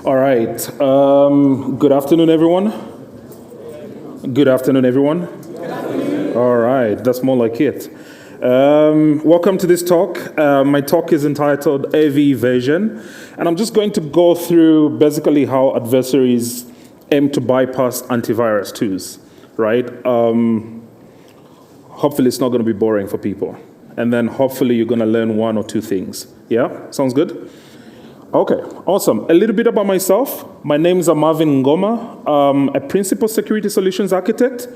All right. Good afternoon, everyone. Good afternoon, everyone. Good afternoon. All right. That's more like it. Welcome to this talk. My talk is entitled Evasion, and I'm just going to go through basically how adversaries aim to bypass antivirus tools, right? Hopefully it's not going to be boring for people. And then hopefully you're going to learn one or two things. Yeah? Sounds good? Okay, awesome. A little bit about myself. My name is Marvin Ngoma, a principal security solutions architect,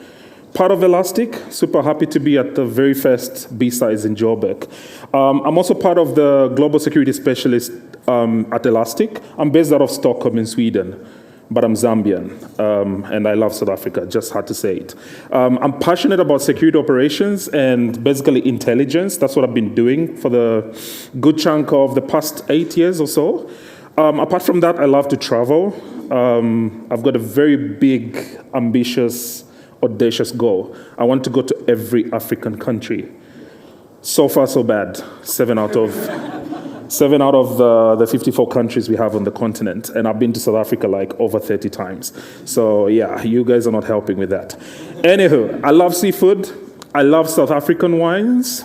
part of Elastic. Super happy to be at the very first BSides in Joburg. I'm also part of the global security specialist at Elastic. I'm based out of Stockholm in Sweden, but I'm Zambian, and I love South Africa, just had to say it. I'm passionate about security operations and basically intelligence. That's what I've been doing for the good chunk of the past 8 years or so. Apart from that, I love to travel. I've got a very big, ambitious, audacious goal. I want to go to every African country. So far, so bad. 7 out of the 54 countries we have on the continent. And I've been to South Africa like over 30 times. So yeah, you guys are not helping with that. Anywho, I love seafood. I love South African wines.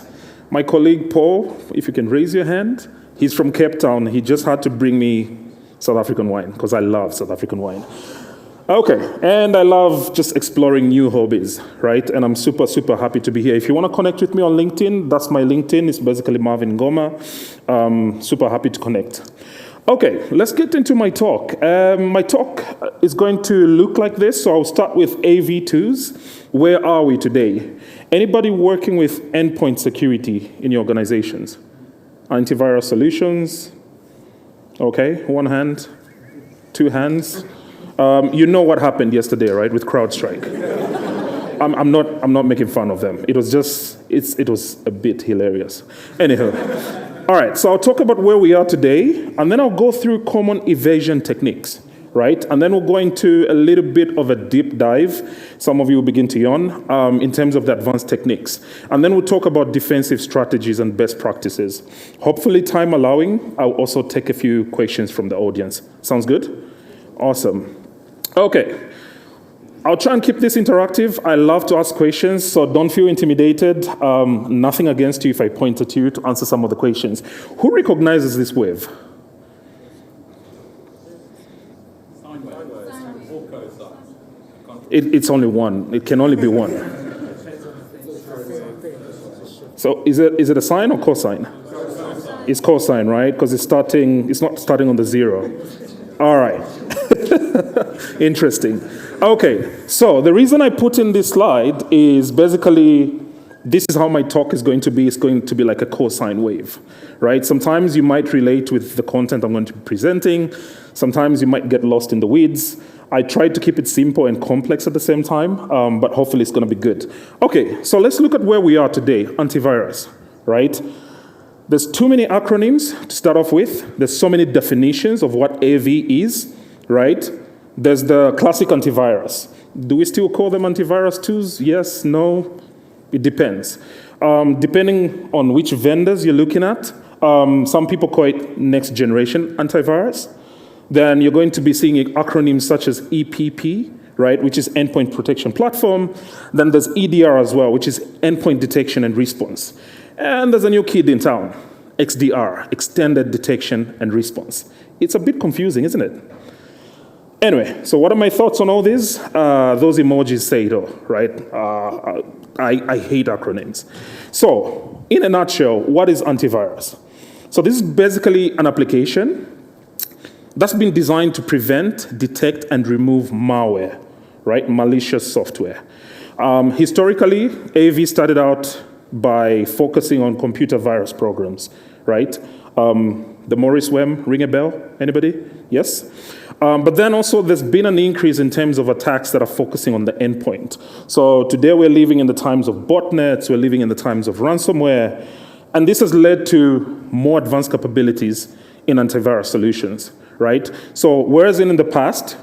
My colleague Paul, if you can raise your hand, he's from Cape Town. He just had to bring me South African wine because I love South African wine. Okay, and I love just exploring new hobbies, right? And I'm super, super happy to be here. If you want to connect with me on LinkedIn, that's my LinkedIn. It's basically Marvin Ngoma. Super happy to connect. Okay, let's get into my talk. My talk is going to look like this. So I'll start with AV2s. Where are we today? Anybody working with endpoint security in your organizations? Antivirus solutions? Okay, one hand, two hands. You know what happened yesterday, right, with CrowdStrike? I'm not making fun of them. It was just, it was a bit hilarious. Anyhow, all right, so I'll talk about where we are today, and then I'll go through common evasion techniques, right? And then we'll go into a little bit of a deep dive. Some of you will begin to yawn in terms of the advanced techniques. And then we'll talk about defensive strategies and best practices. Hopefully, time allowing, I'll also take a few questions from the audience. Sounds good? Awesome. Okay, I'll try and keep this interactive. I love to ask questions, so don't feel intimidated. Nothing against you if I point at you to answer some of the questions. Who recognizes this wave? It's only one. It can only be one. So is it a sine or cosine? It's cosine, right? Because it's not starting on the zero. All right. Interesting. Okay, so the reason I put in this slide is basically this is how my talk is going to be. It's going to be like a cosine wave, right? Sometimes you might relate with the content I'm going to be presenting. Sometimes you might get lost in the weeds. I tried to keep it simple and complex at the same time, but hopefully it's going to be good. Okay, so let's look at where we are today. Antivirus, right? There's too many acronyms to start off with. There's so many definitions of what AV is, right? There's the classic antivirus. Do we still call them antivirus tools? Yes, no? It depends. Depending on which vendors you're looking at, some people call it next generation antivirus. Then you're going to be seeing acronyms such as EPP, right, which is Endpoint Protection Platform. Then there's EDR as well, which is Endpoint Detection and Response. And there's a new kid in town, XDR, Extended Detection and Response. It's a bit confusing, isn't it? Anyway, so what are my thoughts on all this? Those emojis say it all, right? I hate acronyms. So, in a nutshell, what is antivirus? So this is basically an application that's been designed to prevent, detect, and remove malware, right? Malicious software. Historically, AV started out by focusing on computer virus programs, right? The Morris Worm, ring a bell? Anybody? Yes? But then also there's been an increase in terms of attacks that are focusing on the endpoint. So today we're living in the times of botnets, we're living in the times of ransomware, and this has led to more advanced capabilities in antivirus solutions, right? So whereas in the past,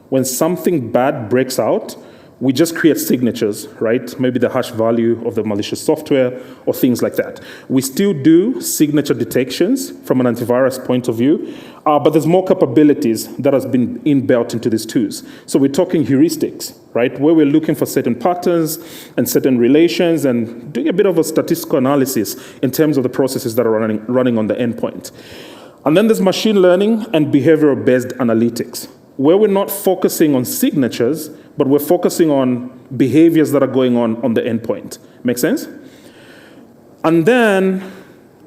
when something bad breaks out, we just create signatures, right? Maybe the hash value of the malicious software or things like that. We still do signature detections from an antivirus point of view, but there's more capabilities that has been inbuilt into these tools. So we're talking heuristics, right? Where we're looking for certain patterns and certain relations and doing a bit of a statistical analysis in terms of the processes that are running on the endpoint. And then there's machine learning and behavioral-based analytics, where we're not focusing on signatures, but we're focusing on behaviors that are going on the endpoint. Make sense? And then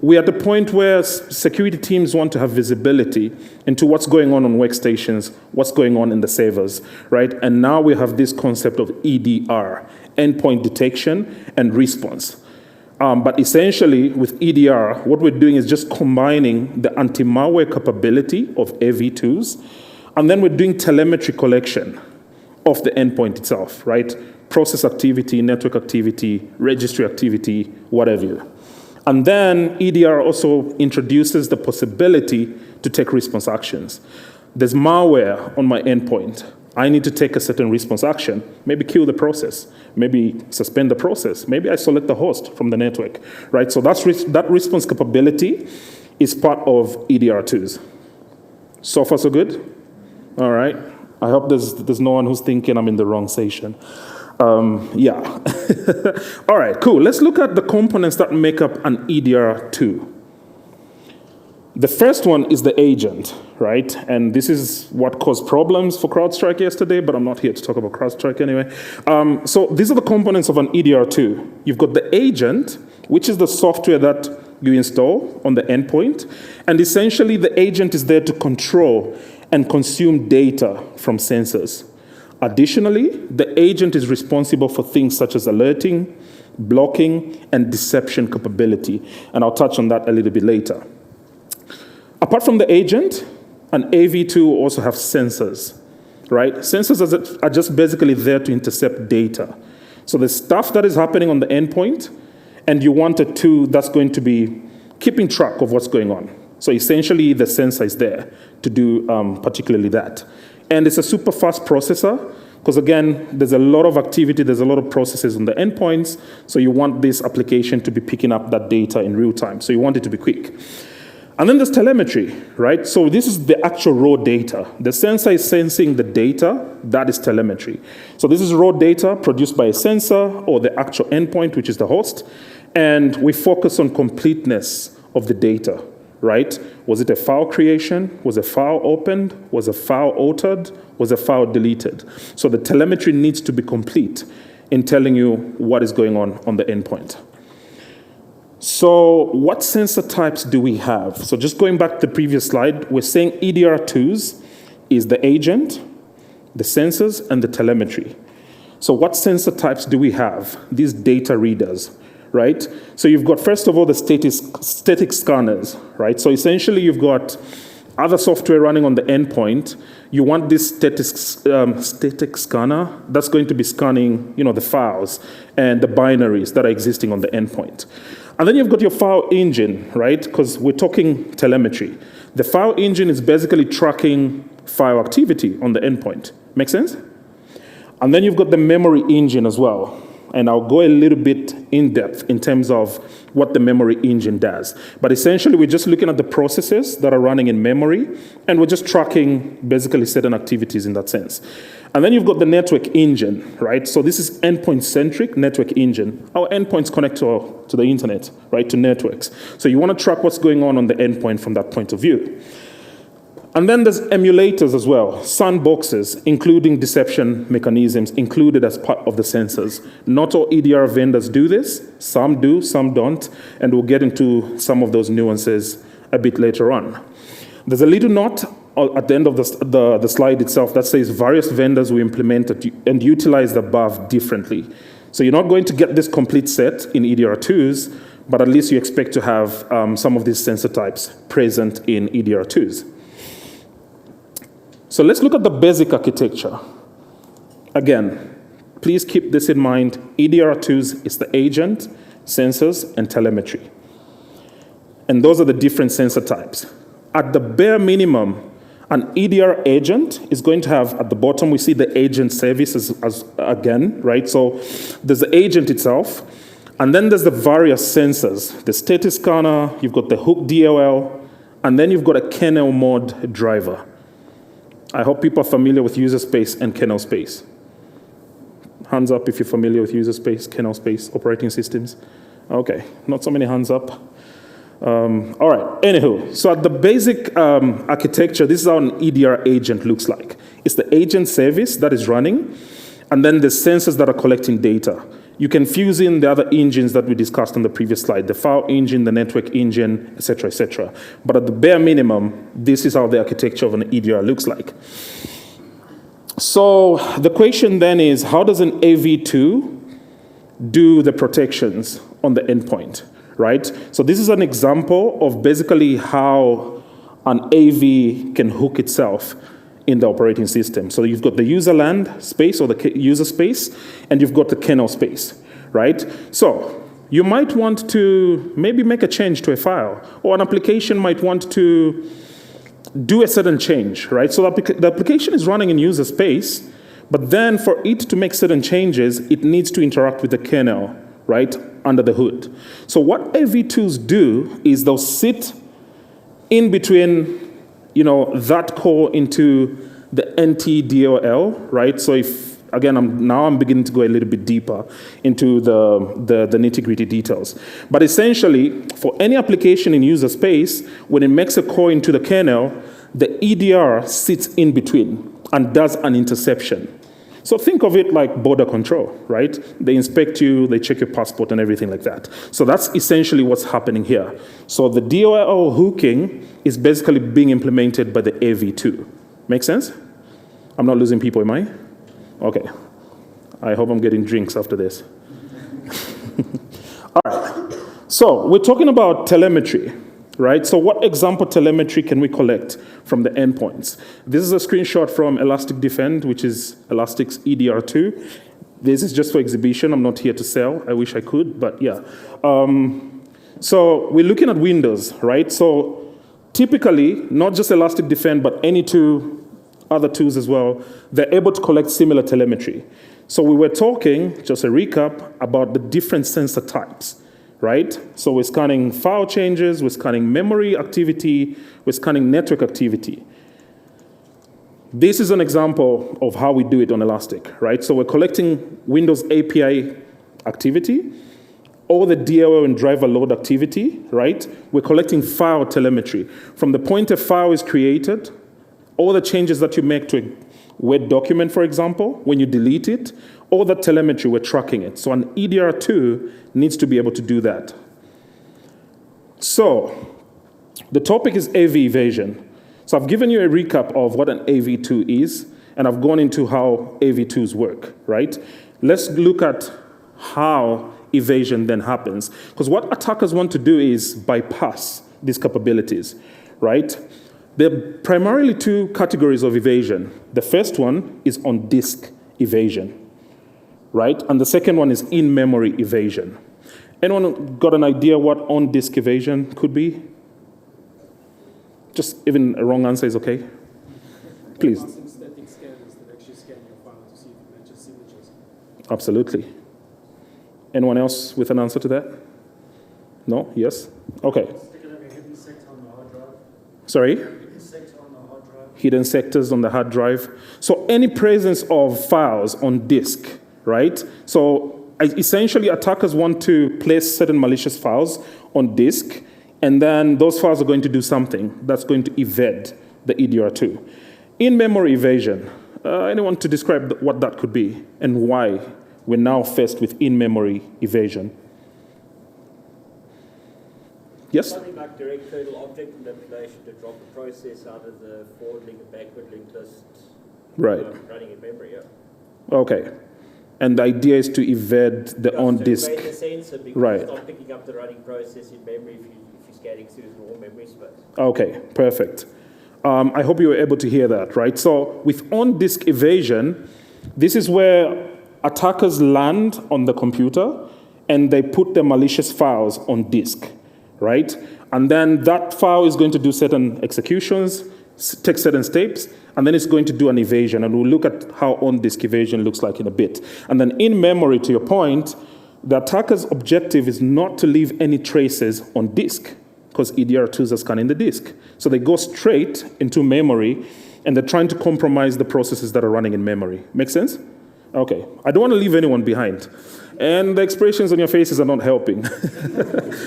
we're at the point where security teams want to have visibility into what's going on workstations, what's going on in the servers, right? And now we have this concept of EDR, endpoint detection and response. But essentially, with EDR, what we're doing is just combining the anti-malware capability of AV2s, and then we're doing telemetry collection of the endpoint itself, right? Process activity, network activity, registry activity, whatever. And then EDR also introduces the possibility to take response actions. There's malware on my endpoint. I need to take a certain response action, maybe kill the process, maybe suspend the process, maybe isolate the host from the network, right? So that response capability is part of EDR tools. So far, so good? All right. I hope there's no one who's thinking I'm in the wrong session. Yeah. All right, cool. Let's look at the components that make up an EDR tool. The first one is the agent, right? And this is what caused problems for CrowdStrike yesterday, but I'm not here to talk about CrowdStrike anyway. So these are the components of an EDR tool. You've got the agent, which is the software that you install on the endpoint. And essentially, the agent is there to control and consume data from sensors. Additionally, the agent is responsible for things such as alerting, blocking, and deception capability. And I'll touch on that a little bit later. Apart from the agent, an AV tool will also have sensors, right? Sensors are just basically there to intercept data. So the stuff that is happening on the endpoint, and you want a tool that's going to be keeping track of what's going on. So essentially, the sensor is there to do particularly that. And it's a super fast processor, because again, there's a lot of activity, there's a lot of processes on the endpoints, so you want this application to be picking up that data in real time. So you want it to be quick. And then there's telemetry, right? So this is the actual raw data. The sensor is sensing the data, that is telemetry. So this is raw data produced by a sensor or the actual endpoint, which is the host, and we focus on completeness of the data, right? Was it a file creation? Was a file opened? Was a file altered? Was a file deleted? So the telemetry needs to be complete in telling you what is going on the endpoint. So what sensor types do we have? So just going back to the previous slide, we're saying EDR2s is the agent, the sensors, and the telemetry. So what sensor types do we have? These data readers, right? So you've got, first of all, the static scanners, right? So essentially you've got other software running on the endpoint. You want this static scanner that's going to be scanning, the files and the binaries that are existing on the endpoint. And then you've got your file engine, right? Because we're talking telemetry. The file engine is basically tracking file activity on the endpoint. Make sense? And then you've got the memory engine as well. And I'll go a little bit in depth in terms of what the memory engine does. But essentially, we're just looking at the processes that are running in memory, and we're just tracking basically certain activities in that sense. And then you've got the network engine, right? So this is endpoint-centric network engine. Our endpoints connect to the internet, right, to networks. So you want to track what's going on the endpoint from that point of view. And then there's emulators as well, sandboxes, including deception mechanisms included as part of the sensors. Not all EDR vendors do this. Some do, some don't. And we'll get into some of those nuances a bit later on. There's a little note at the end of the slide itself that says various vendors will implement and utilize the above differently. So you're not going to get this complete set in EDR2s, but at least you expect to have some of these sensor types present in EDR2s. So let's look at the basic architecture. Again, please keep this in mind. EDR2s is the agent, sensors, and telemetry. And those are the different sensor types. At the bare minimum, An EDR agent is going to have, at the bottom, we see the agent service as again, right? So there's the agent itself, and then there's the various sensors, the status scanner, you've got the hook DLL, and then you've got a kernel mod driver. I hope people are familiar with user space and kernel space. Hands up if you're familiar with user space, kernel space, operating systems. Okay, not so many hands up. All right, anywho, so at the basic architecture, this is how an EDR agent looks like. It's the agent service that is running, and then the sensors that are collecting data. You can fuse in the other engines that we discussed on the previous slide, the file engine, the network engine, et cetera, et cetera. But at the bare minimum, this is how the architecture of an EDR looks like. So the question then is, how does an AV2 do the protections on the endpoint? Right? So this is an example of basically how an AV can hook itself in the operating system. So you've got the user land space or the user space, and you've got the kernel space, right? So you might want to maybe make a change to a file, or an application might want to do a certain change, right? So the application is running in user space, but then for it to make certain changes, it needs to interact with the kernel, right, under the hood. So what AV2s do is they'll sit in between, that core into the NTDLL, right? So if, again, I'm beginning to go a little bit deeper into the nitty-gritty details. But essentially, for any application in user space, when it makes a call into the kernel, the EDR sits in between and does an interception. So think of it like border control, right? They inspect you, they check your passport and everything like that. So that's essentially what's happening here. So the DLL hooking is basically being implemented by the AV2. Make sense? I'm not losing people, am I? Okay. I hope I'm getting drinks after this. All right. So we're talking about telemetry, right? So what example telemetry can we collect from the endpoints? This is a screenshot from Elastic Defend, which is Elastic's EDR2. This is just for exhibition. I'm not here to sell. I wish I could, but yeah. So we're looking at Windows, right? So typically, not just Elastic Defend, but any other tools as well, they're able to collect similar telemetry. So we were talking, just a recap, about the different sensor types, right? So we're scanning file changes, we're scanning memory activity, we're scanning network activity. This is an example of how we do it on Elastic, right? So we're collecting Windows API activity, all the DLL and driver load activity, right? We're collecting file telemetry. From the point a file is created, all the changes that you make to a Word document, for example, when you delete it, all that telemetry, we're tracking it. So an EDR2 needs to be able to do that. So the topic is AV evasion. So I've given you a recap of what an AV2 is, and I've gone into how AV2s work, right? Let's look at how evasion then happens. Because what attackers want to do is bypass these capabilities, right? There are primarily two categories of evasion. The first one is on-disk evasion, right? And the second one is in-memory evasion. Anyone got an idea what on-disk evasion could be? Just even a wrong answer is okay. Please. Static scanners that actually scan your file to see if it matches signatures. Absolutely. Anyone else with an answer to that? No? Yes? Okay. Hidden sector on the hard drive. Sorry? Hidden sector on the hard drive. Hidden sectors on the hard drive. So any presence of files on disk, right? So essentially attackers want to place certain malicious files on disk, and then those files are going to do something that's going to evade the EDR2. In-memory evasion. Anyone to describe what that could be and why we're now faced with in-memory evasion? Yes? Something like direct kernel object manipulation to drop a process out of the forward link and backward link list. Right. Running in memory, yeah. Okay. And the idea is to evade the on-disk. To evade the sensor because right. It's not picking up the running process in memory if you're scanning through the raw memory space. Okay, perfect. I hope you were able to hear that, right? So with on-disk evasion, this is where attackers land on the computer and they put the malicious files on disk, right? And then that file is going to do certain executions, take certain steps, and then it's going to do an evasion. And we'll look at how on-disk evasion looks like in a bit. And then in memory, to your point, the attacker's objective is not to leave any traces on disk, because EDR2s are scanning the disk. So they go straight into memory, and they're trying to compromise the processes that are running in memory. Make sense? Okay. I don't want to leave anyone behind. And the expressions on your faces are not helping.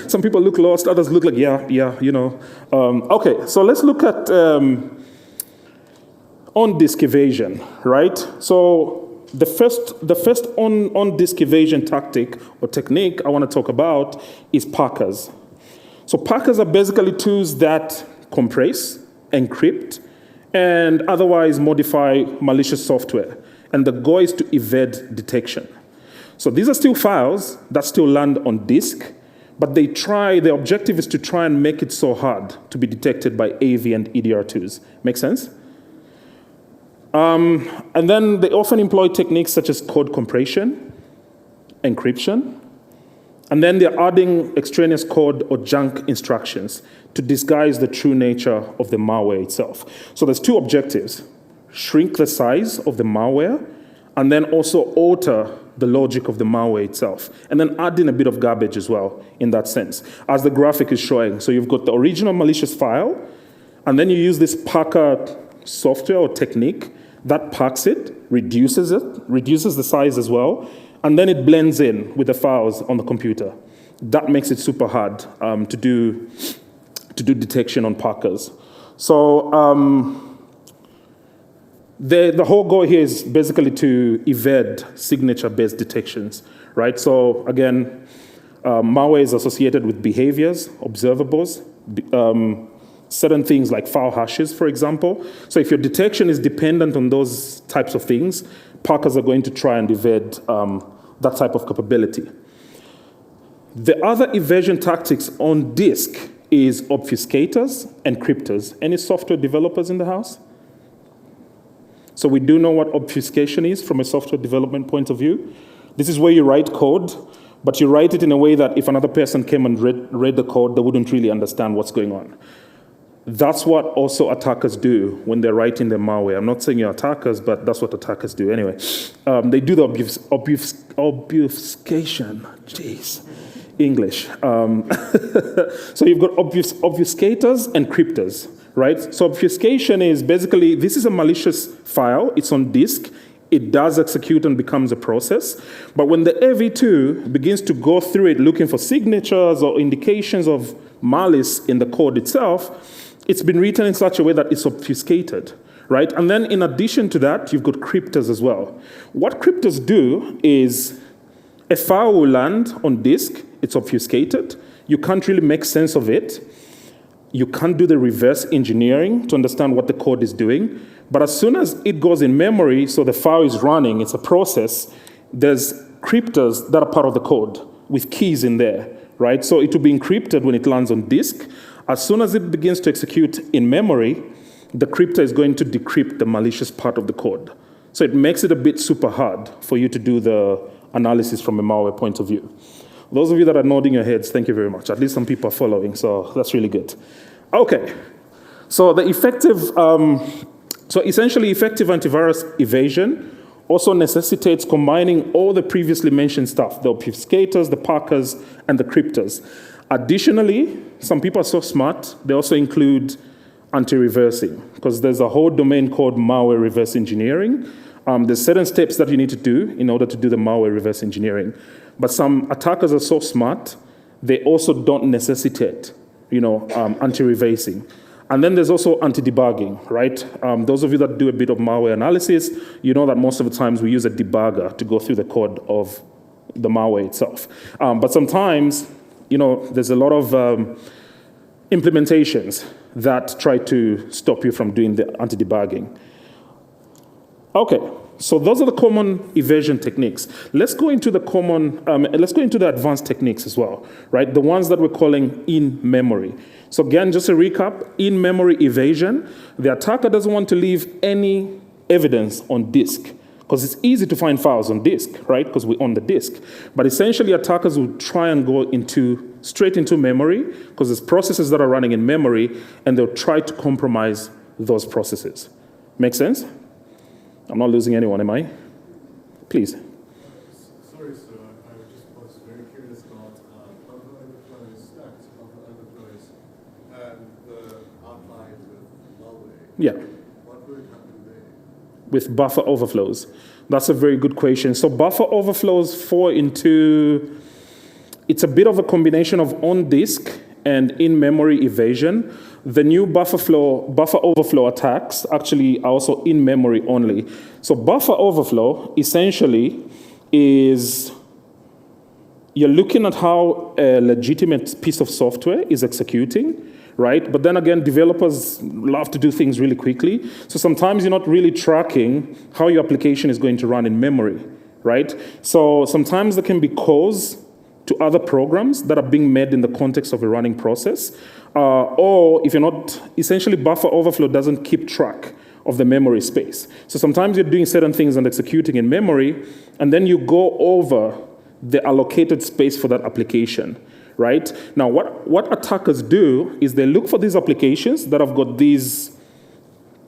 Some people look lost, others look like, yeah, you know. Okay, so let's look at on-disk evasion, right? So the first on-disk evasion tactic or technique I want to talk about is packers. So packers are basically tools that compress, encrypt, and otherwise modify malicious software. And the goal is to evade detection. So these are still files that still land on disk, but the objective is to try and make it so hard to be detected by AV and EDR2s. Make sense? And then they often employ techniques such as code compression, encryption, and then they're adding extraneous code or junk instructions to disguise the true nature of the malware itself. So there's two objectives: shrink the size of the malware, and then also alter the logic of the malware itself, and then add in a bit of garbage as well in that sense, as the graphic is showing. So you've got the original malicious file, and then you use this packer software or technique that packs it, reduces the size as well, and then it blends in with the files on the computer. That makes it super hard to do detection on packers. So the whole goal here is basically to evade signature-based detections, right? So again, malware is associated with behaviors, observables, certain things like file hashes, for example. So if your detection is dependent on those types of things, packers are going to try and evade that type of capability. The other evasion tactics on disk is obfuscators and encryptors. Any software developers in the house? So we do know what obfuscation is from a software development point of view. This is where you write code, but you write it in a way that if another person came and read the code, they wouldn't really understand what's going on. That's what also attackers do when they're writing their malware. I'm not saying you're attackers, but that's what attackers do anyway. They do the obfuscation. Jeez, English. So you've got obfuscators and encryptors, right? So obfuscation is basically, this is a malicious file. It's on disk. It does execute and becomes a process. But when the AV2 begins to go through it looking for signatures or indications of malice in the code itself, it's been written in such a way that it's obfuscated, right? And then in addition to that, you've got cryptors as well. What cryptors do is a file will land on disk, it's obfuscated, you can't really make sense of it, you can't do the reverse engineering to understand what the code is doing, but as soon as it goes in memory, so the file is running, it's a process, there's cryptors that are part of the code with keys in there, right? So it will be encrypted when it lands on disk. As soon as it begins to execute in memory, the cryptor is going to decrypt the malicious part of the code. So it makes it a bit super hard for you to do the analysis from a malware point of view. Those of you that are nodding your heads, thank you very much. At least some people are following, so that's really good. Okay, so essentially effective antivirus evasion also necessitates combining all the previously mentioned stuff, the obfuscators, the packers, and the cryptors. Additionally, some people are so smart, they also include anti-reversing, because there's a whole domain called malware reverse engineering. There's certain steps that you need to do in order to do the malware reverse engineering. But some attackers are so smart, they also don't necessitate, anti-reversing. And then there's also anti-debugging, right? Those of you that do a bit of malware analysis, you know that most of the times we use a debugger to go through the code of the malware itself. But sometimes, there's a lot of implementations that try to stop you from doing the anti-debugging. Okay, so those are the common evasion techniques. Let's go into the advanced techniques as well, right? The ones that we're calling in-memory. So again, just a recap, in-memory evasion, the attacker doesn't want to leave any evidence on disk, because it's easy to find files on disk, right? Because we're on the disk. But essentially, attackers will try and go straight into memory, because there's processes that are running in memory, and they'll try to compromise those processes. Make sense? I'm not losing anyone, am I? Please. Sorry, sir. I just was very curious about buffer overflows, stacked buffer overflows, and the outline with malware. Yeah. What would happen there? With buffer overflows? That's a very good question. So buffer overflows fall into, it's a bit of a combination of on-disk and in-memory evasion. The new buffer overflow attacks actually are also in-memory only. So buffer overflow essentially is, you're looking at how a legitimate piece of software is executing, right? But then again, developers love to do things really quickly. So sometimes you're not really tracking how your application is going to run in memory, right? So sometimes there can be calls to other programs that are being made in the context of a running process. Or if you're not, essentially buffer overflow doesn't keep track of the memory space. So sometimes you're doing certain things and executing in memory, and then you go over the allocated space for that application, right? Now, what attackers do is they look for these applications that have got these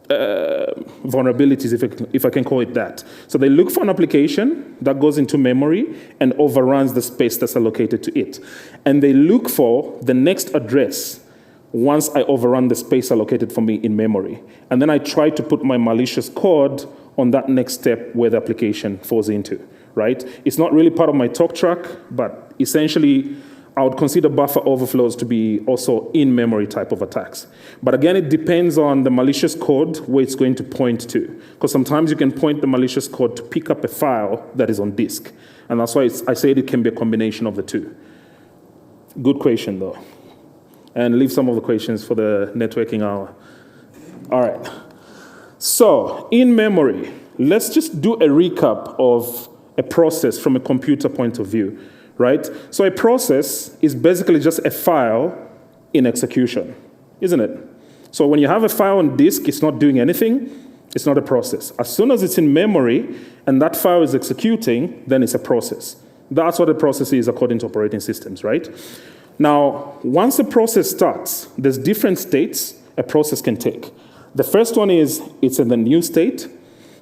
vulnerabilities, if I can call it that. So they look for an application that goes into memory and overruns the space that's allocated to it. And they look for the next address once I overrun the space allocated for me in memory. And then I try to put my malicious code on that next step where the application falls into, right? It's not really part of my talk track, but essentially, I would consider buffer overflows to be also in-memory type of attacks. But again, it depends on the malicious code where it's going to point to. Because sometimes you can point the malicious code to pick up a file that is on disk. And that's why I said it can be a combination of the two. Good question, though. And leave some of the questions for the networking hour. All right. So, in memory, let's just do a recap of a process from a computer point of view. Right? So a process is basically just a file in execution, isn't it? So when you have a file on disk, it's not doing anything, it's not a process. As soon as it's in memory and that file is executing, then it's a process. That's what a process is according to operating systems, right? Now, once a process starts, there's different states a process can take. The first one is it's in the new state,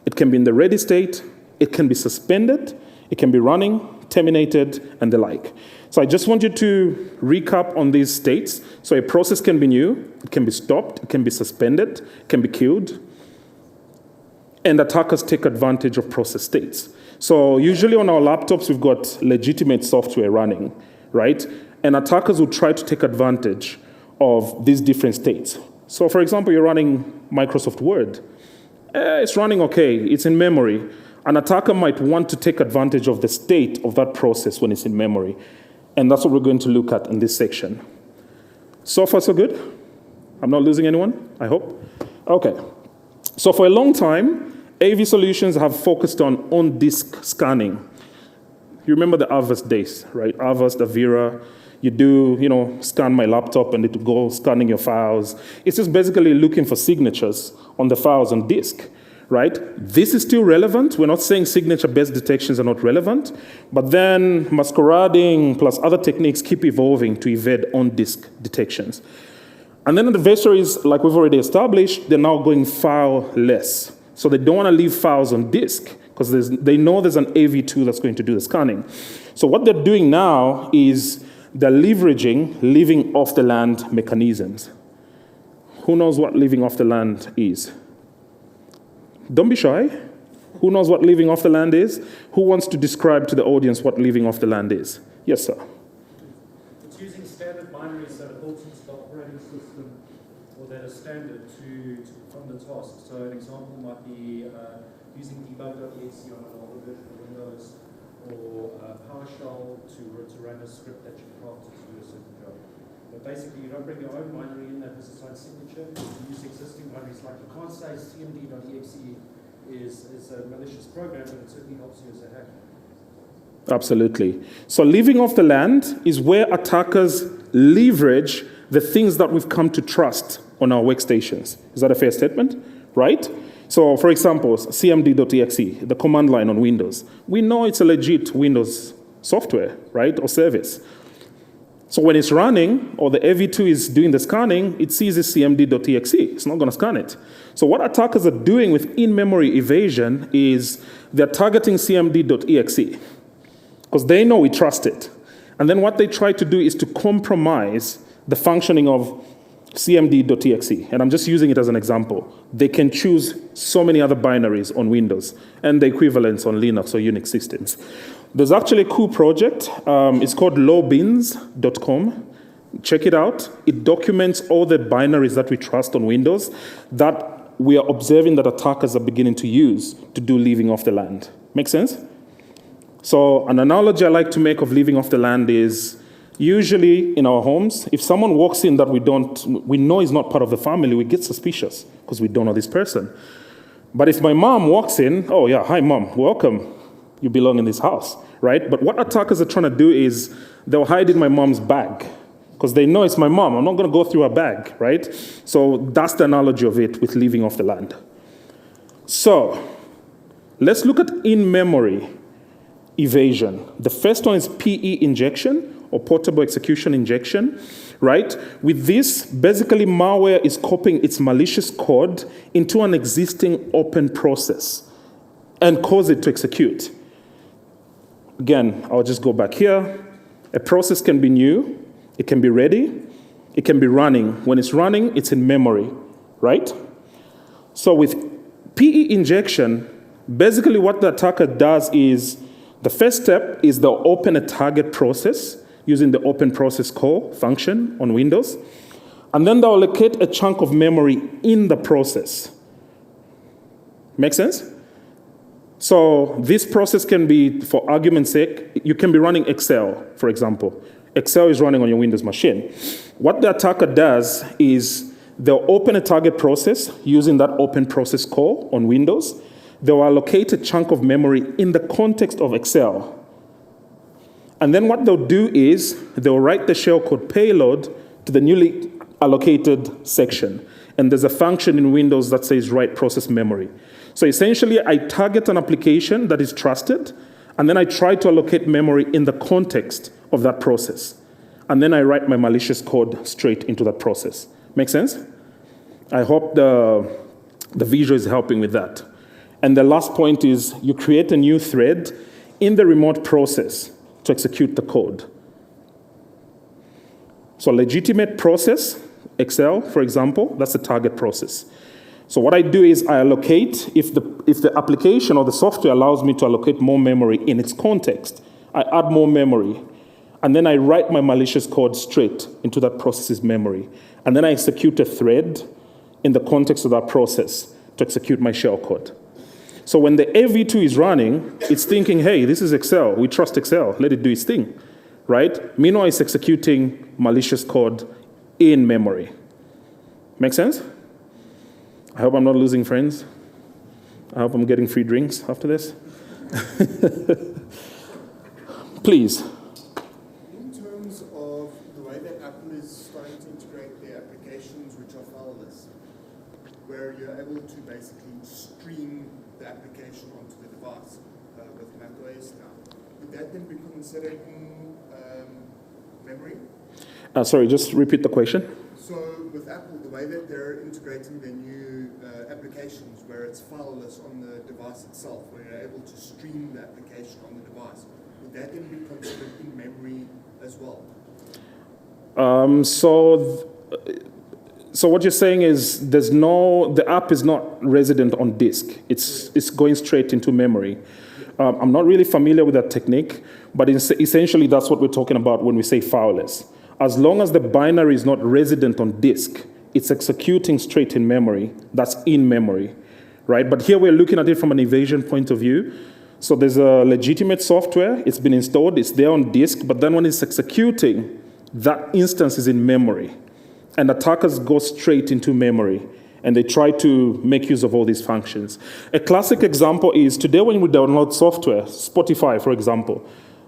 it can be in the ready state, it can be suspended, it can be running, terminated, and the like. So I just want you to recap on these states. So a process can be new, it can be stopped, it can be suspended, it can be killed, and attackers take advantage of process states. So usually on our laptops, we've got legitimate software running, right? And attackers will try to take advantage of these different states. So for example, you're running Microsoft Word. It's running okay, it's in memory. An attacker might want to take advantage of the state of that process when it's in memory. And that's what we're going to look at in this section. So far, so good? I'm not losing anyone, I hope? Okay. So for a long time, AV solutions have focused on disk scanning. You remember the Avast days, right? Avast, Avira. You do, scan my laptop and it will go scanning your files. It's just basically looking for signatures on the files on disk. Right? This is still relevant. We're not saying signature-based detections are not relevant, but then masquerading plus other techniques keep evolving to evade on-disk detections. And then adversaries, like we've already established, they're now going file-less. So they don't want to leave files on disk because they know there's an AV tool that's going to do the scanning. So what they're doing now is they're leveraging living off the land mechanisms. Who knows what living off the land is? Don't be shy. Who knows what living off the land is? Who wants to describe to the audience what living off the land is? Yes, sir. It's using standard binaries that are built into the operating system or that are standard to perform the task. So an example might be using debug.exe on an older version of Windows or PowerShell to run a script that you crafted to do a certain job. But basically, you don't bring your own binary in that has its own signature. You use existing binaries. Like you can't say cmd.exe is a malicious program, but it certainly helps you as a hacker. Absolutely. So living off the land is where attackers leverage the things that we've come to trust on our workstations. Is that a fair statement? Right? So for example, cmd.exe, the command line on Windows. We know it's a legit Windows software, right, or service. So when it's running, or the AV2 is doing the scanning, it sees this cmd.exe. It's not going to scan it. So what attackers are doing with in-memory evasion is they're targeting cmd.exe, because they know we trust it. And then what they try to do is to compromise the functioning of cmd.exe. And I'm just using it as an example. They can choose so many other binaries on Windows and the equivalents on Linux or Unix systems. There's actually a cool project. It's called lowbins.com. Check it out. It documents all the binaries that we trust on Windows that we are observing that attackers are beginning to use to do leaving off the land. Make sense? So an analogy I like to make of leaving off the land is usually in our homes, if someone walks in that we know is not part of the family, we get suspicious because we don't know this person. But if my mom walks in, oh yeah, hi mom, welcome. You belong in this house, right? But what attackers are trying to do is they'll hide in my mom's bag because they know it's my mom. I'm not going to go through her bag, right? So that's the analogy of it with leaving off the land. So let's look at in-memory evasion. The first one is PE injection, or portable execution injection, right? With this, basically malware is copying its malicious code into an existing open process and cause it to execute. Again, I'll just go back here. A process can be new, it can be ready, it can be running. When it's running, it's in memory, right? So with PE injection, basically what the attacker does is, the first step is they'll open a target process using the open process call function on Windows, and then they'll allocate a chunk of memory in the process. Make sense? So this process can be, for argument's sake, you can be running Excel, for example. Excel is running on your Windows machine. What the attacker does is they'll open a target process using that open process call on Windows. They'll allocate a chunk of memory in the context of Excel. And then what they'll do is they'll write the shellcode payload to the newly allocated section. And there's a function in Windows that says write process memory. So essentially, I target an application that is trusted, and then I try to allocate memory in the context of that process. And then I write my malicious code straight into that process. Make sense? I hope the visual is helping with that. And the last point is you create a new thread in the remote process to execute the code. So legitimate process, Excel, for example, that's the target process. So what I do is I allocate, if the application or the software allows me to allocate more memory in its context, I add more memory. And then I write my malicious code straight into that process's memory. And then I execute a thread in the context of that process to execute my shellcode. So when the AV2 is running, it's thinking, hey, this is Excel. We trust Excel. Let it do its thing, right? Meanwhile, it's executing malicious code in memory. Make sense? I hope I'm not losing friends. I hope I'm getting free drinks after this. Please. In terms of the way that Apple is starting to integrate their applications which are fileless, where you're able to basically stream the application onto the device with macOS now, would that then be considered memory? Sorry, just repeat the question. So with Apple, the way that they're integrating their new applications where it's fileless on the device itself, where you're able to stream the application on the device, would that then be considered in memory as well? So what you're saying is the app is not resident on disk. It's going straight into memory. I'm not really familiar with that technique, but essentially that's what we're talking about when we say fileless. As long as the binary is not resident on disk, it's executing straight in memory. That's in memory, right? But here we're looking at it from an evasion point of view. So there's a legitimate software. It's been installed. It's there on disk. But then when it's executing, that instance is in memory. And attackers go straight into memory. And they try to make use of all these functions. A classic example is today when we download software, Spotify, for example,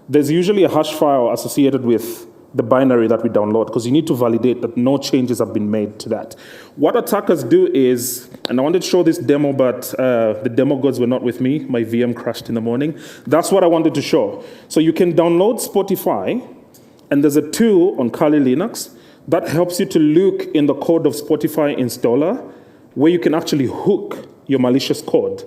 there's usually a hash file associated with the binary that we download, because you need to validate that no changes have been made to that. What attackers do is, and I wanted to show this demo, but the demo gods were not with me. My VM crashed in the morning. That's what I wanted to show. So you can download Spotify, And there's a tool on Kali Linux that helps you to look in the code of Spotify installer where you can actually hook your malicious code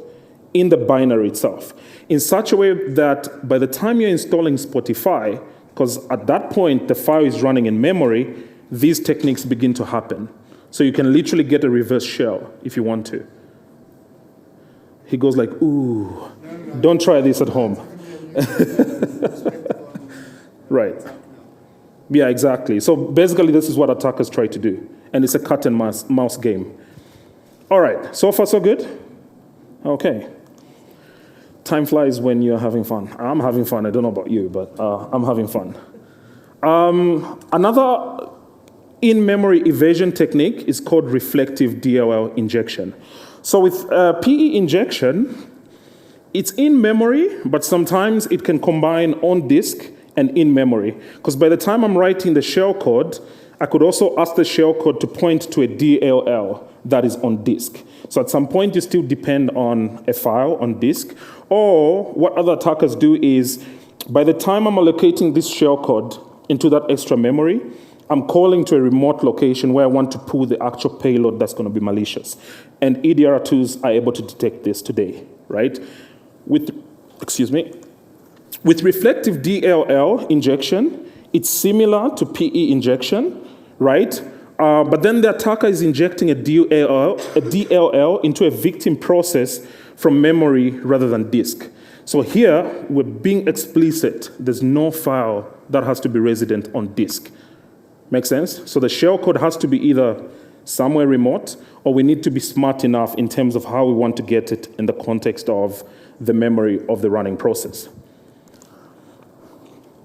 in the binary itself in such a way that by the time you're installing Spotify, because at that point the file is running in memory, these techniques begin to happen. So you can literally get a reverse shell if you want to. He goes like, ooh, don't try this at home. Right. Yeah, exactly. So basically this is what attackers try to do. And it's a cat and mouse game. All right, so far so good? Okay. Time flies when you're having fun. I'm having fun. I don't know about you, but I'm having fun. Another in-memory evasion technique is called reflective DLL injection. So with PE injection, it's in memory, but sometimes it can combine on disk and in memory. Because by the time I'm writing the shell code, I could also ask the shell code to point to a DLL that is on disk. So at some point, you still depend on a file on disk. Or what other attackers do is, by the time I'm allocating this shell code into that extra memory, I'm calling to a remote location where I want to pull the actual payload that's going to be malicious. And EDR tools are able to detect this today, right? With reflective DLL injection, it's similar to PE injection, right? But then the attacker is injecting a DLL into a victim process from memory rather than disk. So here, we're being explicit. There's no file that has to be resident on disk. Make sense? So the shell code has to be either somewhere remote, or we need to be smart enough in terms of how we want to get it in the context of the memory of the running process.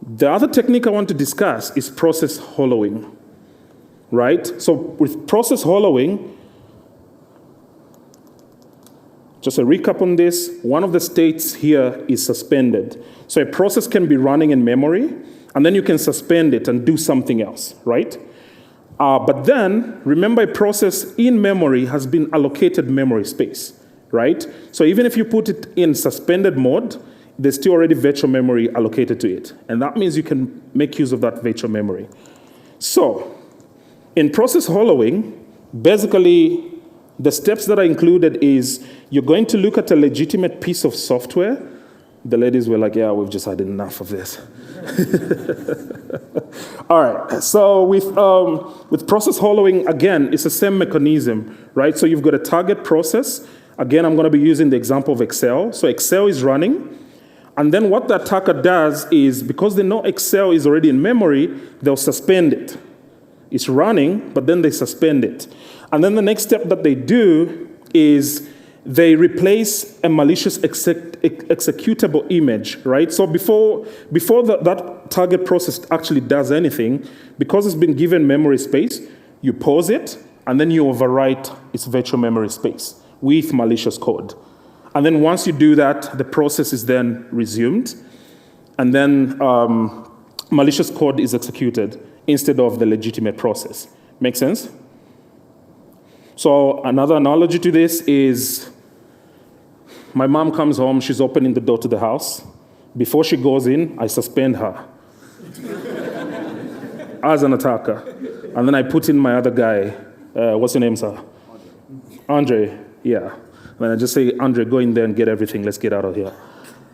The other technique I want to discuss is process hollowing, right? So with process hollowing, just a recap on this, one of the states here is suspended. So a process can be running in memory, and then you can suspend it and do something else, right? But then, remember, a process in memory has been allocated memory space, right? So even if you put it in suspended mode, there's still already virtual memory allocated to it. And that means you can make use of that virtual memory. So, in process hollowing, basically, the steps that are included is you're going to look at a legitimate piece of software. The ladies were like, yeah, we've just had enough of this. All right, so with process hollowing, again, it's the same mechanism, right? So you've got a target process. Again, I'm going to be using the example of Excel. So Excel is running. And then what the attacker does is, because they know Excel is already in memory, they'll suspend it. It's running, but then they suspend it. And then the next step that they do is they replace a malicious executable image, right? So before that target process actually does anything, because it's been given memory space, you pause it, and then you overwrite its virtual memory space with malicious code. And then once you do that, the process is then resumed, and then malicious code is executed instead of the legitimate process. Make sense? So another analogy to this is, my mom comes home, she's opening the door to the house. Before she goes in, I suspend her as an attacker. And then I put in my other guy, what's your name, sir? Andre, yeah. And then I just say, Andre, go in there and get everything, let's get out of here,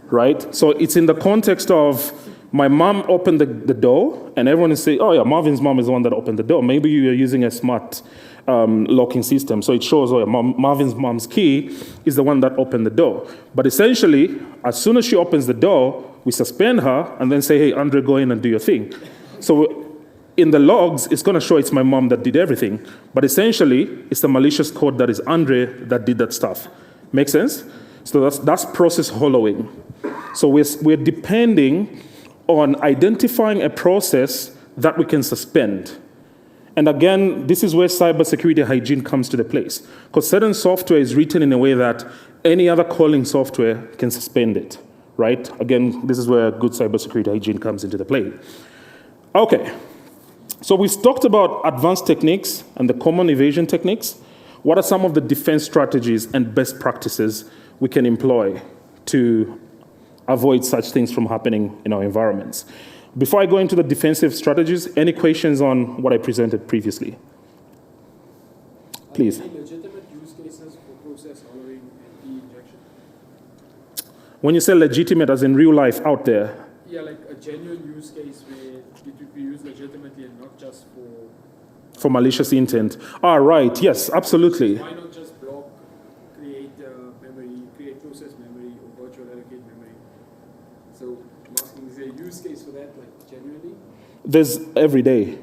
right? So it's in the context of, my mom opened the door, and everyone is saying, oh yeah, Marvin's mom is the one that opened the door. Maybe you're using a smart locking system. So it shows, oh yeah, Marvin's mom's key is the one that opened the door. But essentially, as soon as she opens the door, we suspend her and then say, hey, Andre, go in and do your thing. So in the logs, it's going to show it's my mom that did everything. But essentially, it's the malicious code that is Andre that did that stuff. Make sense? So that's process hollowing. So we're depending on identifying a process that we can suspend. And again, this is where cybersecurity hygiene comes to the place. Because certain software is written in a way that any other calling software can suspend it, right? Again, this is where good cybersecurity hygiene comes into the play. Okay, so we've talked about advanced techniques and the common evasion techniques. What are some of the defense strategies and best practices we can employ to avoid such things from happening in our environments? Before I go into the defensive strategies, any questions on what I presented previously? Please. Are there any legitimate use cases for process hollowing and de-injection? When you say legitimate, as in real life out there, Yeah, like a genuine use case where it would be used legitimately and not just for malicious intent. Ah, right. Yes, absolutely. why not just block, create memory, create process memory or virtual allocate memory? So I'm asking, is there a use case for that, like genuinely? There's every day.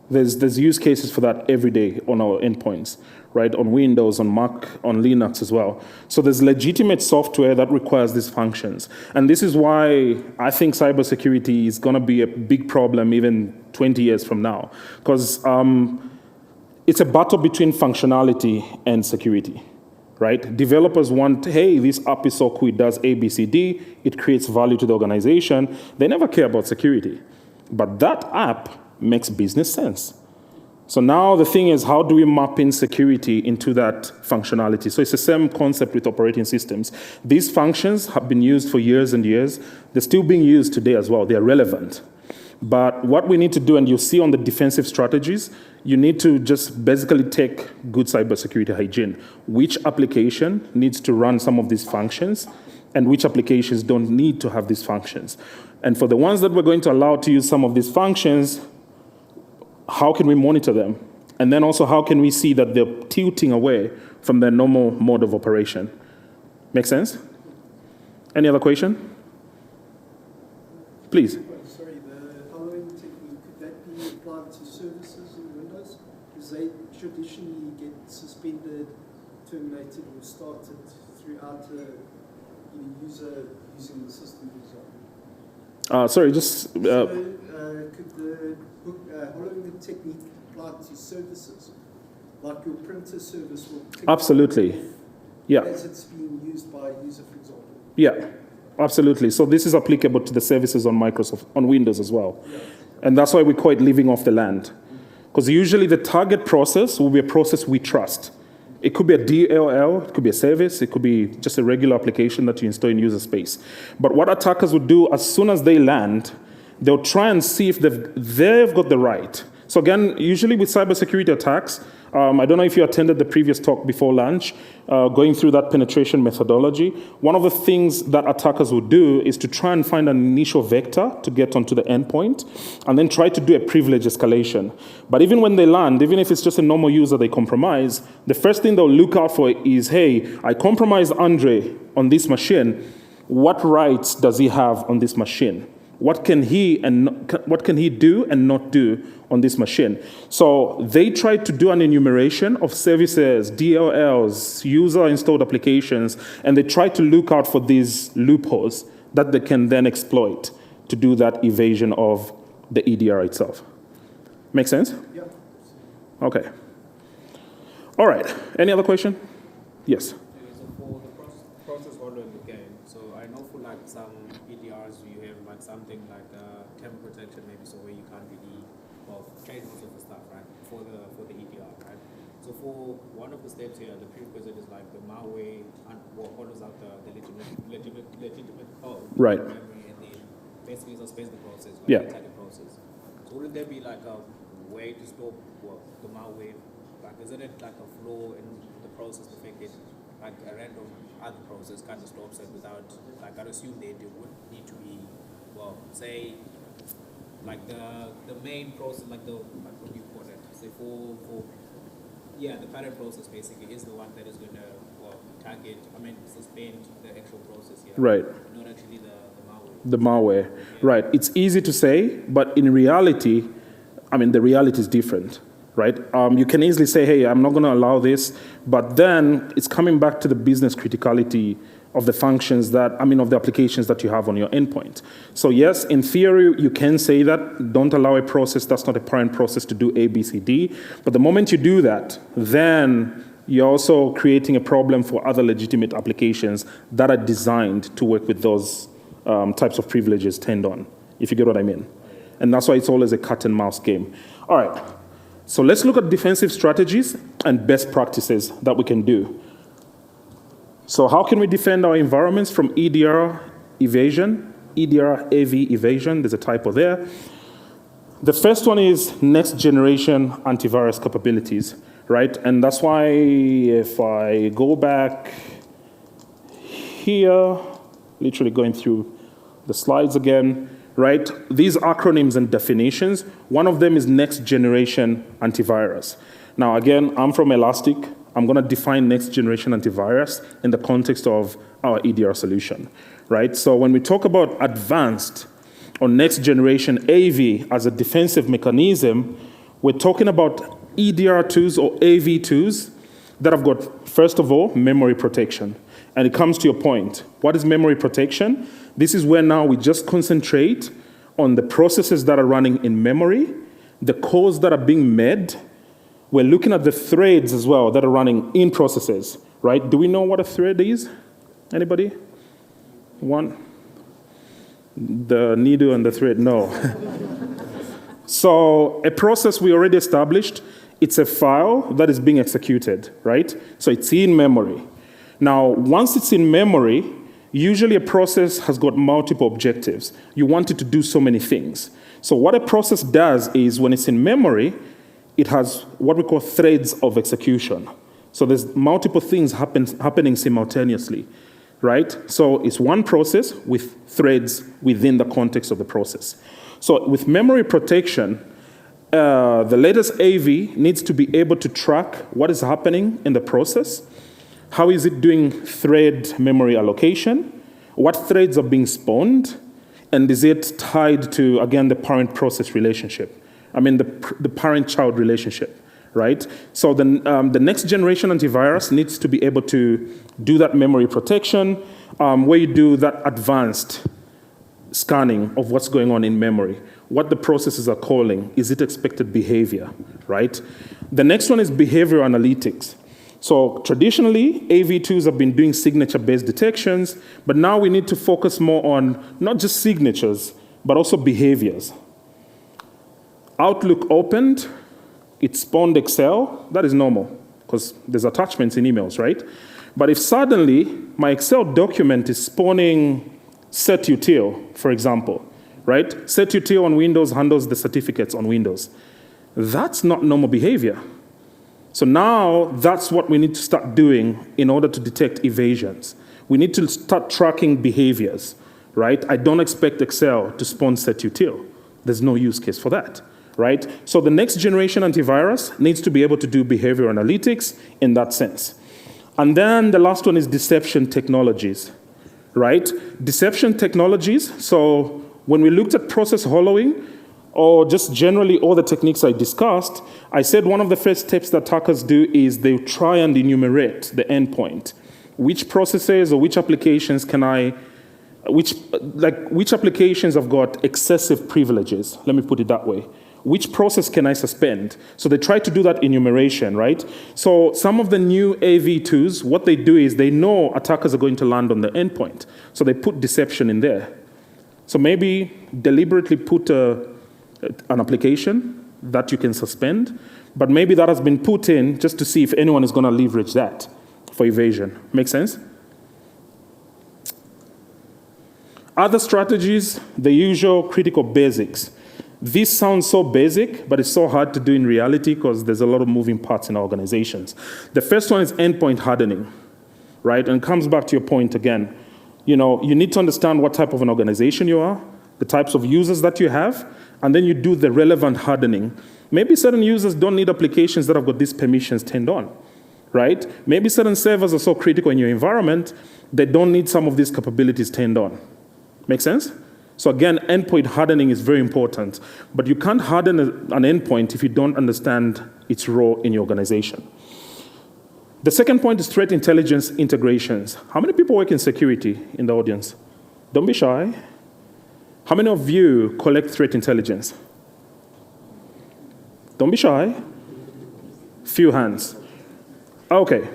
There's use cases for that every day on our endpoints, right? On Windows, on Mac, on Linux as well. So there's legitimate software that requires these functions. And this is why I think cybersecurity is going to be a big problem even 20 years from now. Because it's a battle between functionality and security, right? Developers want, hey, this app is so cool, it does A, B, C, D, it creates value to the organization. They never care about security. But that app makes business sense. So now the thing is, how do we map in security into that functionality? So it's the same concept with operating systems. These functions have been used for years and years. They're still being used today as well. They're relevant. But what we need to do, and you'll see on the defensive strategies, you need to just basically take good cybersecurity hygiene. Which application needs to run some of these functions, and which applications don't need to have these functions? And for the ones that we're going to allow to use some of these functions, how can we monitor them? And then also, how can we see that they're tilting away from their normal mode of operation? Make sense? Any other question? Please. Sorry, the hollowing technique, could that be applied to services in Windows? Because they traditionally get suspended, terminated, or started throughout a user using the system, for example. Sorry, just... could the hollowing technique apply to services? Like your printer service will... Absolutely. Yeah. As it's being used by a user, for example. Yeah, absolutely. So this is applicable to the services on Microsoft, on Windows as well. Yeah. And that's why we call it living off the land. Because usually the target process will be a process we trust. It could be a DLL, it could be a service, it could be just a regular application that you install in user space. But what attackers would do, as soon as they land, they'll try and see if they've got the right. So again, usually with cybersecurity attacks, I don't know if you attended the previous talk before lunch, going through that penetration methodology. One of the things that attackers will do is to try and find an initial vector to get onto the endpoint, and then try to do a privilege escalation. But even when they land, even if it's just a normal user they compromise, the first thing they'll look out for is, hey, I compromised Andre on this machine. What rights does he have on this machine? What can he do and not do on this machine? So they try to do an enumeration of services, DLLs, user-installed applications, and they try to look out for these loopholes that they can then exploit to do that evasion of the EDR itself. Make sense? Yeah. Okay. All right. Any other question? Yes. So for the process following the game, so I know for like some EDRs you have like something like term protection maybe, so where you can't really change most of the stuff, right? For the EDR, right? So for one of the steps here, the prerequisite is like the malware and what follows out the legitimate code, right? Memory, and then basically suspends the process, like yeah. the entire process. So wouldn't there be like a way to stop the malware? Like, isn't it like a flaw in the process to make it like a random other process kind of stops it without, like, I'd assume there would need to be, well, say, like the main process, like what do you call it? Say the parent process basically is the one that is going to suspend the actual process here. Right. Not actually the malware. The malware, yeah. Right. It's easy to say, but in reality, the reality is different. Right? You can easily say, hey, I'm not going to allow this, but then it's coming back to the business criticality of the functions of the applications that you have on your endpoint. So yes, in theory, you can say that, don't allow a process that's not a parent process to do A, B, C, D, but the moment you do that, then you're also creating a problem for other legitimate applications that are designed to work with those types of privileges turned on, if you get what I mean. And that's why it's always a cat and mouse game. All right. So let's look at defensive strategies and best practices that we can do. So how can we defend our environments from EDR evasion? EDR, AV, evasion. There's a typo there. The first one is next generation antivirus capabilities, right? And that's why if I go back here, literally going through the slides again, right? These acronyms and definitions, one of them is next generation antivirus. Now, again, I'm from Elastic. I'm going to define next generation antivirus in the context of our EDR solution, right? So when we talk about advanced or next generation AV as a defensive mechanism, we're talking about EDR tools or AV tools that have got, first of all, memory protection. And it comes to your point. What is memory protection? This is where now we just concentrate on the processes that are running in memory, the calls that are being made. We're looking at the threads as well that are running in processes, right? Do we know what a thread is? Anybody? One? The needle and the thread, no. So a process we already established, it's a file that is being executed, right? So it's in memory. Now, once it's in memory, usually a process has got multiple objectives. You want it to do so many things. So what a process does is when it's in memory, it has what we call threads of execution. So there's multiple things happening simultaneously, right? So it's one process with threads within the context of the process. So with memory protection, the latest AV needs to be able to track what is happening in the process. How is it doing thread memory allocation? What threads are being spawned? And is it tied to, again, the parent-process relationship? I mean, the parent-child relationship, right? So the next generation antivirus needs to be able to do that memory protection, where you do that advanced scanning of what's going on in memory, what the processes are calling, is it expected behavior, right? The next one is behavior analytics. So traditionally, AV tools have been doing signature-based detections, but now we need to focus more on not just signatures, but also behaviors. Outlook opened, it spawned Excel, that is normal, because there's attachments in emails, right? But if suddenly my Excel document is spawning setutil, for example, right? Setutil on Windows handles the certificates on Windows. That's not normal behavior. So now that's what we need to start doing in order to detect evasions. We need to start tracking behaviors, right? I don't expect Excel to spawn setutil. There's no use case for that, right? So the next generation antivirus needs to be able to do behavior analytics in that sense. And then the last one is deception technologies, right? Deception technologies, so when we looked at process hollowing, or just generally all the techniques I discussed, I said one of the first steps that attackers do is they try and enumerate the endpoint. Which processes or which applications which applications have got excessive privileges? Let me put it that way. Which process can I suspend? So they try to do that enumeration, right? So some of the new AV tools, what they do is they know attackers are going to land on the endpoint. So they put deception in there. So maybe deliberately put an application that you can suspend, but maybe that has been put in just to see if anyone is going to leverage that for evasion. Make sense? Other strategies, the usual critical basics. This sounds so basic, but it's so hard to do in reality because there's a lot of moving parts in organizations. The first one is endpoint hardening, right? And it comes back to your point again. You know, you need to understand what type of an organization you are, the types of users that you have, and then you do the relevant hardening. Maybe certain users don't need applications that have got these permissions turned on, right? Maybe certain servers are so critical in your environment, they don't need some of these capabilities turned on. Make sense? So again, endpoint hardening is very important, but you can't harden an endpoint if you don't understand its role in your organization. The second point is threat intelligence integrations. How many people work in security in the audience? Don't be shy. How many of you collect threat intelligence? Don't be shy. Few hands. Okay.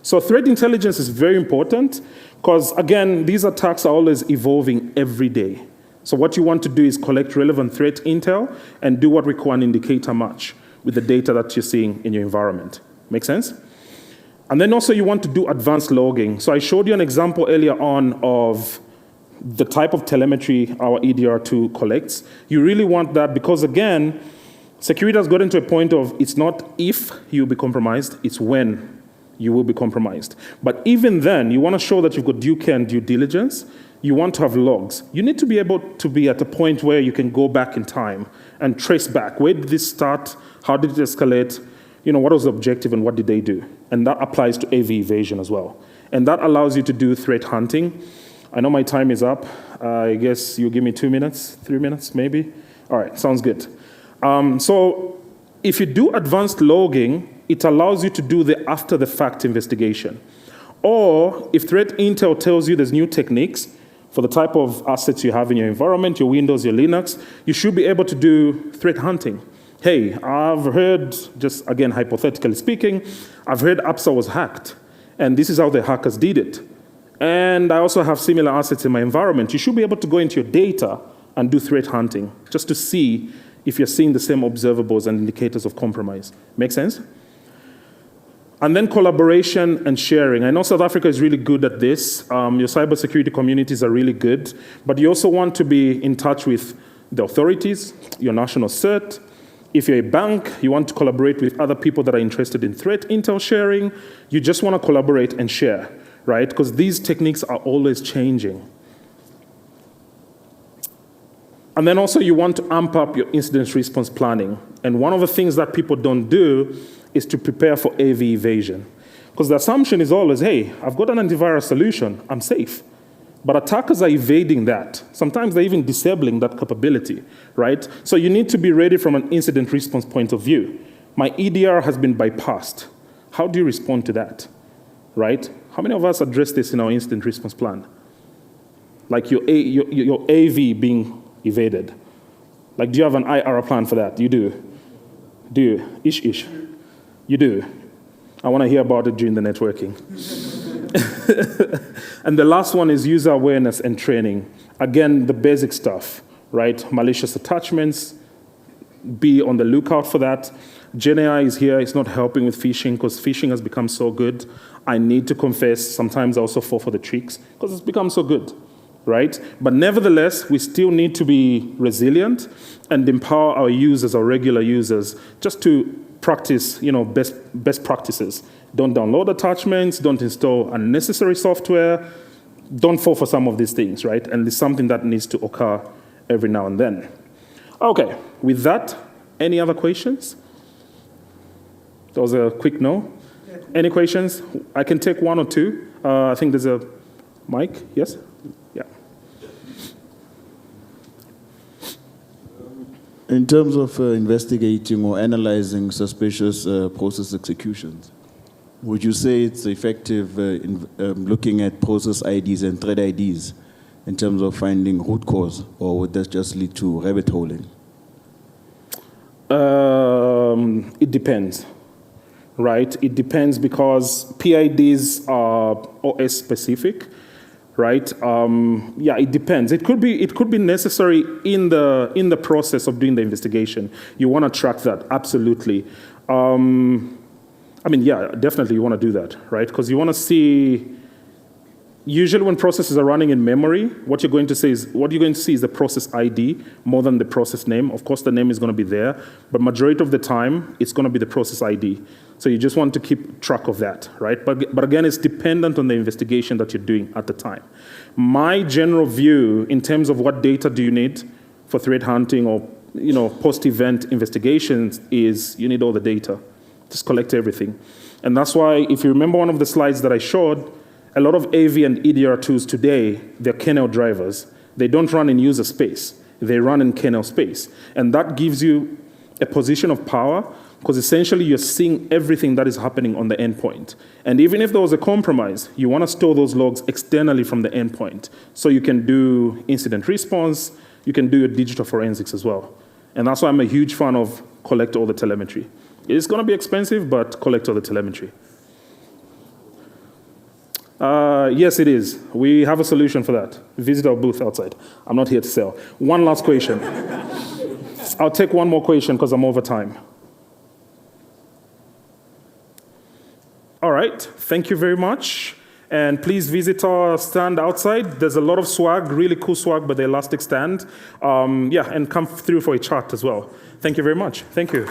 So threat intelligence is very important because, again, these attacks are always evolving every day. So what you want to do is collect relevant threat intel and do what we call an indicator match with the data that you're seeing in your environment. Make sense? And then also you want to do advanced logging. So I showed you an example earlier on of the type of telemetry our EDR2 collects. You really want that because, again, security has gotten to a point of it's not if you'll be compromised, it's when you will be compromised. But even then, you want to show that you've got due care and due diligence. You want to have logs. You need to be able to be at a point where you can go back in time and trace back. Where did this start? How did it escalate? What was the objective and what did they do? And that applies to AV evasion as well. And that allows you to do threat hunting. I know my time is up. I guess you'll give me 2 minutes, 3 minutes maybe? All right, sounds good. So if you do advanced logging, it allows you to do the after-the-fact investigation. Or if threat intel tells you there's new techniques for the type of assets you have in your environment, your Windows, your Linux, you should be able to do threat hunting. Hey, I've heard, just again, hypothetically speaking, I've heard APSA was hacked, and this is how the hackers did it. And I also have similar assets in my environment. You should be able to go into your data and do threat hunting, just to see if you're seeing the same observables and indicators of compromise. Make sense? And then collaboration and sharing. I know South Africa is really good at this. Your cybersecurity communities are really good, but you also want to be in touch with the authorities, your national cert. If you're a bank, you want to collaborate with other people that are interested in threat intel sharing. You just want to collaborate and share, right? Because these techniques are always changing. And then also you want to amp up your incident response planning. And one of the things that people don't do is to prepare for AV evasion. Because the assumption is always, hey, I've got an antivirus solution, I'm safe. But attackers are evading that. Sometimes they're even disabling that capability, right? So you need to be ready from an incident response point of view. My EDR has been bypassed. How do you respond to that, right? How many of us address this in our incident response plan? Like your AV being evaded. Like, do you have an IR plan for that? You do. Do you? Ish. You do. I want to hear about it during the networking. And the last one is user awareness and training. Again, the basic stuff, right? Malicious attachments, be on the lookout for that. GenAI is here, it's not helping with phishing because phishing has become so good. I need to confess, sometimes I also fall for the tricks because it's become so good, right? But nevertheless, we still need to be resilient and empower our users, our regular users, just to practice, best practices. Don't download attachments, don't install unnecessary software, don't fall for some of these things, right? And it's something that needs to occur every now and then. Okay, with that, any other questions? That was a quick no. Any questions? I can take one or two. I think there's a mic, yes? Yeah. In terms of investigating or analyzing suspicious process executions, would you say it's effective in looking at process IDs and thread IDs in terms of finding root cause, or would that just lead to rabbit holing? It depends, right? It depends because PIDs are OS specific, right? Yeah, it depends. It could be necessary in the process of doing the investigation. You want to track that, absolutely. Yeah, definitely you want to do that, right? Because you want to see, usually when processes are running in memory, what you're going to see is the process ID more than the process name. Of course, the name is going to be there, but majority of the time, it's going to be the process ID. So you just want to keep track of that, right? But again, it's dependent on the investigation that you're doing at the time. My general view in terms of what data do you need for threat hunting or post-event investigations is you need all the data. Just collect everything. And that's why, if you remember one of the slides that I showed, a lot of AV and EDR tools today, they're kernel drivers. They don't run in user space. They run in kernel space. And that gives you a position of power because essentially you're seeing everything that is happening on the endpoint. And even if there was a compromise, you want to store those logs externally from the endpoint. So you can do incident response, you can do your digital forensics as well. And that's why I'm a huge fan of collect all the telemetry. It's going to be expensive, but collect all the telemetry. Yes, it is. We have a solution for that. Visit our booth outside. I'm not here to sell. One last question. I'll take one more question because I'm over time. All right. Thank you very much. And please visit our stand outside. There's a lot of swag, really cool swag, but the elastic stand. Yeah, and come through for a chat as well. Thank you very much. Thank you.